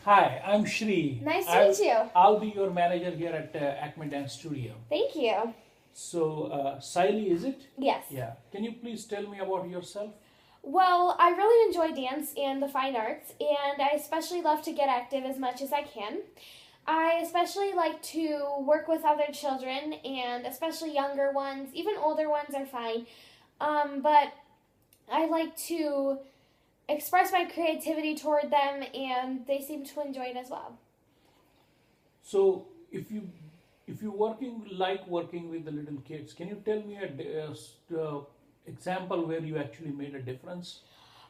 Hi, I'm Shri. Nice to meet you. I'll be your manager here at Acme Dance Studio. Thank you. So, Siley, is it? Yes. Yeah. Can you please tell me about yourself? Well, I really enjoy dance and the fine arts, and I especially love to get active as much as I can. I especially like to work with other children, and especially younger ones. Even older ones are fine. But I like to express my creativity toward them, and they seem to enjoy it as well. So, if you working with the little kids, can you tell me a example where you actually made a difference?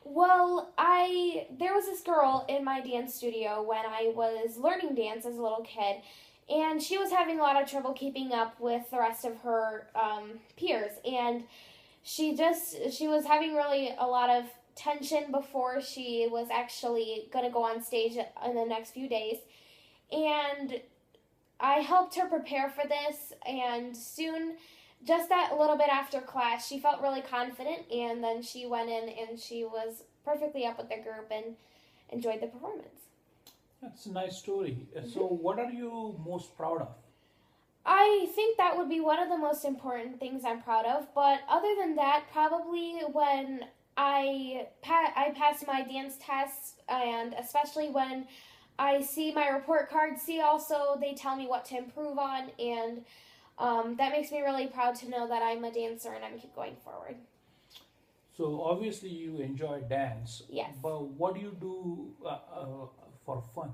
Well, I there was this girl in my dance studio when I was learning dance as a little kid, and she was having a lot of trouble keeping up with the rest of her peers, and she was having really a lot of tension before she was actually going to go on stage in the next few days, and I helped her prepare for this, and soon, just that a little bit after class, she felt really confident, and then she went in and she was perfectly up with the group and enjoyed the performance. That's a nice story. So, hmm what are you most proud of? I think that would be one of the most important things I'm proud of, but other than that, probably when I passed my dance tests, and especially when I see my report card. See, also they tell me what to improve on, and that makes me really proud to know that I'm a dancer and I'm keep going forward. So, obviously, you enjoy dance, Yes. but what do you do for fun?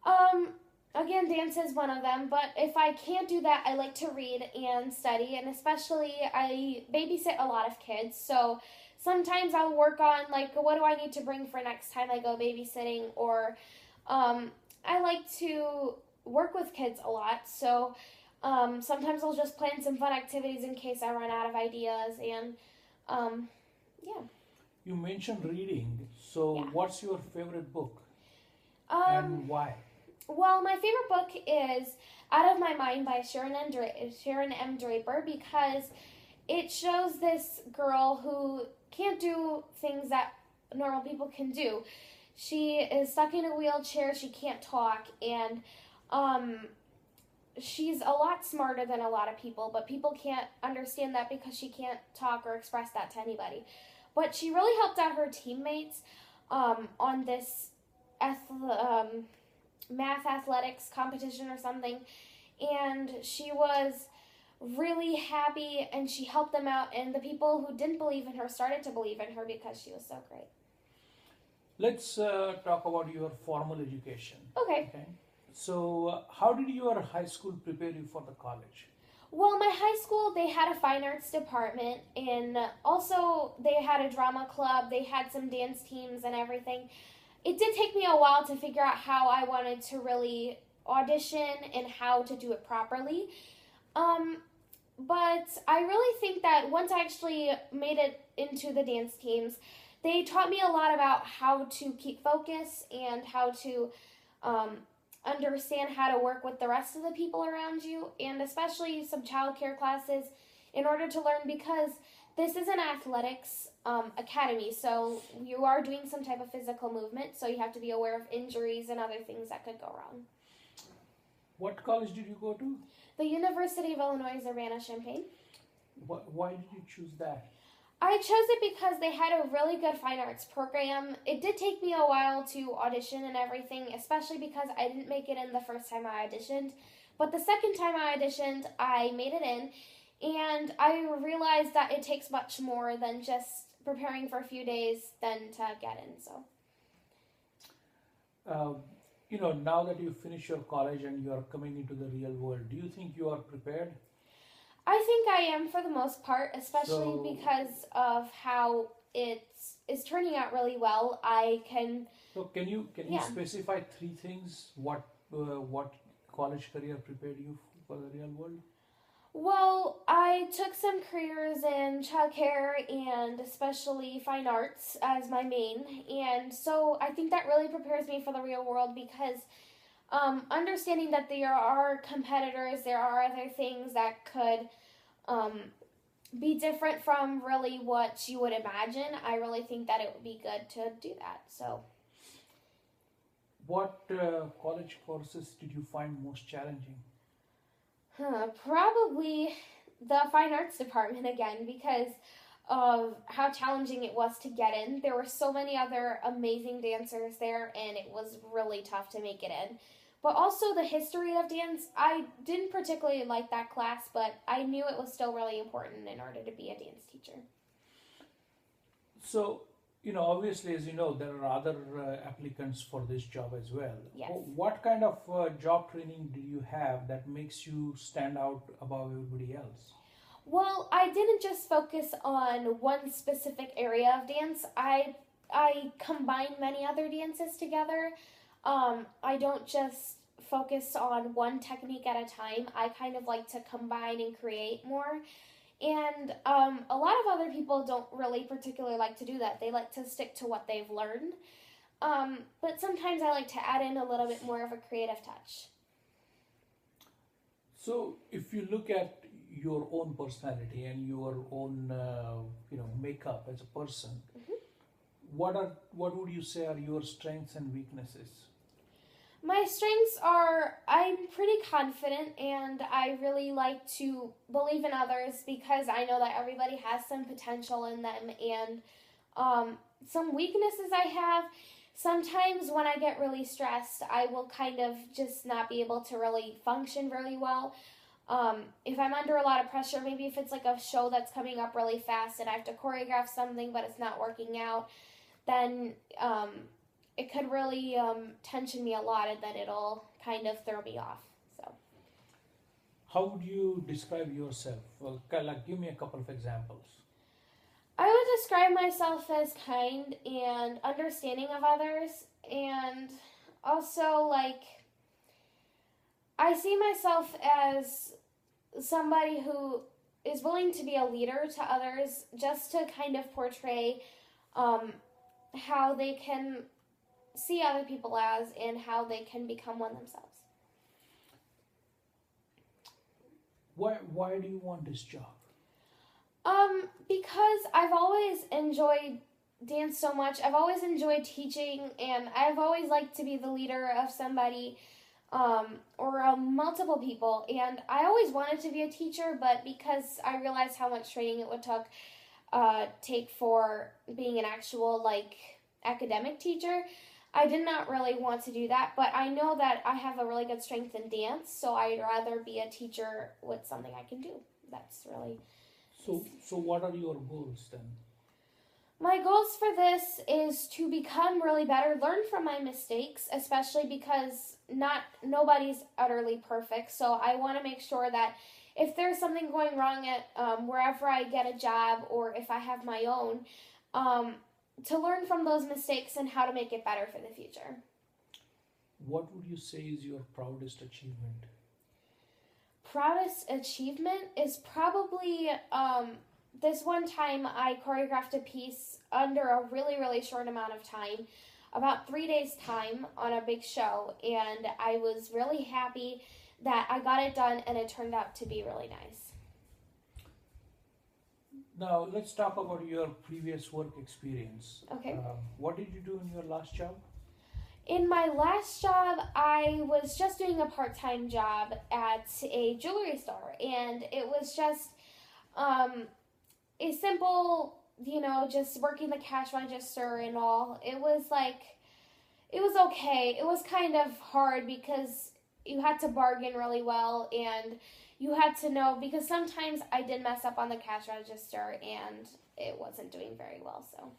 Um, Again, dance is one of them, but if I can't do that, I like to read and study, and especially I babysit a lot of kids, so sometimes I'll work on like what do I need to bring for next time I go babysitting, or I like to work with kids a lot, so sometimes I'll just plan some fun activities in case I run out of ideas, and um, yeah, You mentioned reading. So, yeah. what's your favorite book Um, and why? well, my favorite book is Out of My Mind by Sharon M. Draper because it shows this girl who can't do things that normal people can do. She is stuck in a wheelchair, she can't talk, and um, she's a lot smarter than a lot of people, but people can't understand that because she can't talk or express that to anybody. But she really helped out her teammates on this math athletics competition or something, and she was really happy and she helped them out, and the people who didn't believe in her started to believe in her because she was so great. Let's talk about your formal education. Okay. Okay. So, how did your high school prepare you for the college? Well, my high school, they had a fine arts department, and also they had a drama club, they had some dance teams and everything. It did take me a while to figure out how I wanted to really audition and how to do it properly. Um, but I really think that once I actually made it into the dance teams, they taught me a lot about how to keep focus and how to um, understand how to work with the rest of the people around you, and especially some childcare classes in order to learn because this is an athletics academy, so you are doing some type of physical movement, so you have to be aware of injuries and other things that could go wrong. What college did you go to? The University of Illinois Urbana-Champaign. Why did you choose that? I chose it because they had a really good fine arts program. It did take me a while to audition and everything, especially because I didn't make it in the first time I auditioned. But the second time I auditioned, I made it in, and I realized that it takes much more than just preparing for a few days than to get in. So, Uh, now that you finish your college and you are coming into the real world, do you think you are prepared? I think I am for the most part, especially So, because of how it is turning out really well. I can, so can you yeah. specify three things what college career prepared you for the real world? Well, I took some careers in childcare and especially fine arts as my main, and so I think that really prepares me for the real world because understanding that there are competitors, there are other things that could um, be different from really what you would imagine. I really think that it would be good to do that. So, What college courses did you find most challenging? Probably the fine arts department again because of how challenging it was to get in. There were so many other amazing dancers there, and it was really tough to make it in. But also the history of dance, I didn't particularly like that class, but I knew it was still really important in order to be a dance teacher. So, obviously, as you know, there are other applicants for this job as well. Yes. What kind of job training do you have that makes you stand out above everybody else? Well, I didn't just focus on one specific area of dance. I combine many other dances together. I don't just focus on one technique at a time. I kind of like to combine and create more. And a lot of other people don't really particularly like to do that. They like to stick to what they've learned. But sometimes I like to add in a little bit more of a creative touch. So, if you look at your own personality and your own, makeup as a person, Mhm. what would you say are your strengths and weaknesses? My strengths are I'm pretty confident and I really like to believe in others because I know that everybody has some potential in them. And some weaknesses I have, sometimes when I get really stressed, I will kind of just not be able to really function really well. If I'm under a lot of pressure, maybe if it's like a show that's coming up really fast and I have to choreograph something but it's not working out, then it could really tension me a lot and then it'll kind of throw me off. So How would you describe yourself? Well, like, give me a couple of examples. I would describe myself as kind and understanding of others, and also like I see myself as somebody who is willing to be a leader to others just to kind of portray how they can see other people as and how they can become one themselves. Why do you want this job? Because I've always enjoyed dance so much. I've always enjoyed teaching, and I've always liked to be the leader of somebody or multiple people. And I always wanted to be a teacher, but because I realized how much training it would take for being an actual academic teacher, I did not really want to do that. But I know that I have a really good strength in dance, so I'd rather be a teacher with something I can do. That's really. So what are your goals then? My goals for this is to become really better, learn from my mistakes, especially because nobody's utterly perfect. So I want to make sure that if there's something going wrong at wherever I get a job or if I have my own, to learn from those mistakes and how to make it better for the future. What would you say is your proudest achievement? Proudest achievement is probably this one time I choreographed a piece under a really, really short amount of time, about 3 days' time on a big show, and I was really happy that I got it done and it turned out to be really nice. Now, let's talk about your previous work experience. Okay. What did you do in your last job? In my last job, I was just doing a part-time job at a jewelry store, and it was just a simple, just working the cash register and all. It was okay. It was kind of hard because you had to bargain really well, and you had to know, because sometimes I did mess up on the cash register and it wasn't doing very well, so.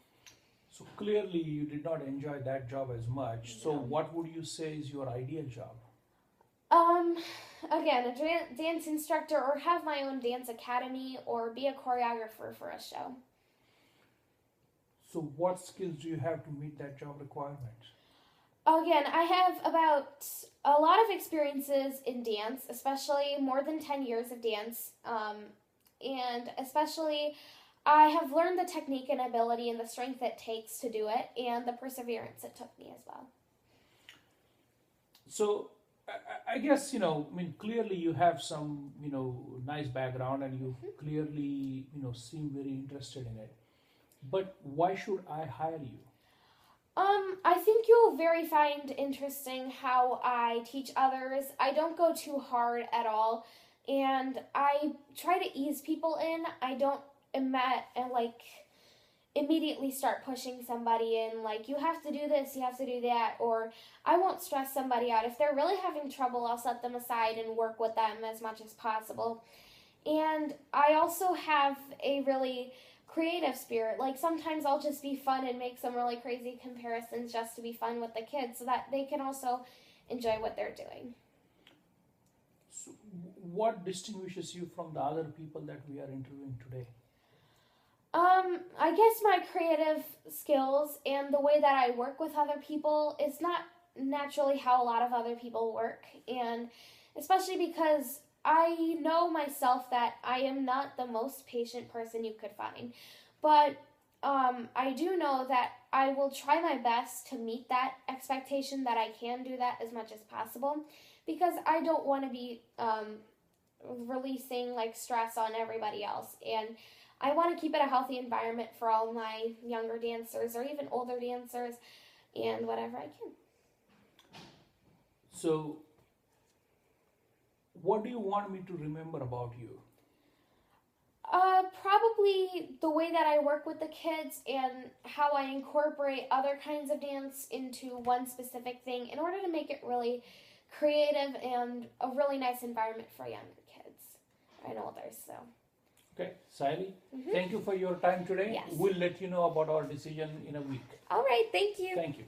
So clearly you did not enjoy that job as much. So No. what would you say is your ideal job? Again, a dance instructor or have my own dance academy or be a choreographer for a show. So what skills do you have to meet that job requirement? Again, I have about a lot of experiences in dance, especially more than 10 years of dance, and especially I have learned the technique and ability and the strength it takes to do it and the perseverance it took me as well. So I guess, clearly you have some, nice background and you clearly, seem very interested in it. But why should I hire you? I think you'll very find interesting how I teach others. I don't go too hard at all, and I try to ease people in. I don't like immediately start pushing somebody in like you have to do this, you have to do that, or I won't stress somebody out. If they're really having trouble, I'll set them aside and work with them as much as possible. And I also have a really creative spirit. Like sometimes I'll just be fun and make some really crazy comparisons just to be fun with the kids so that they can also enjoy what they're doing. So what distinguishes you from the other people that we are interviewing today? I guess my creative skills and the way that I work with other people is not naturally how a lot of other people work, and especially because I know myself that I am not the most patient person you could find. But I do know that I will try my best to meet that expectation that I can do that as much as possible because I don't want to be releasing like stress on everybody else. And I want to keep it a healthy environment for all my younger dancers or even older dancers and whatever I can. So, what do you want me to remember about you? Probably the way that I work with the kids and how I incorporate other kinds of dance into one specific thing in order to make it really creative and a really nice environment for younger kids and others. So. Okay, Sally, thank you for your time today. Yes. We'll let you know about our decision in a week. All right, thank you. Thank you.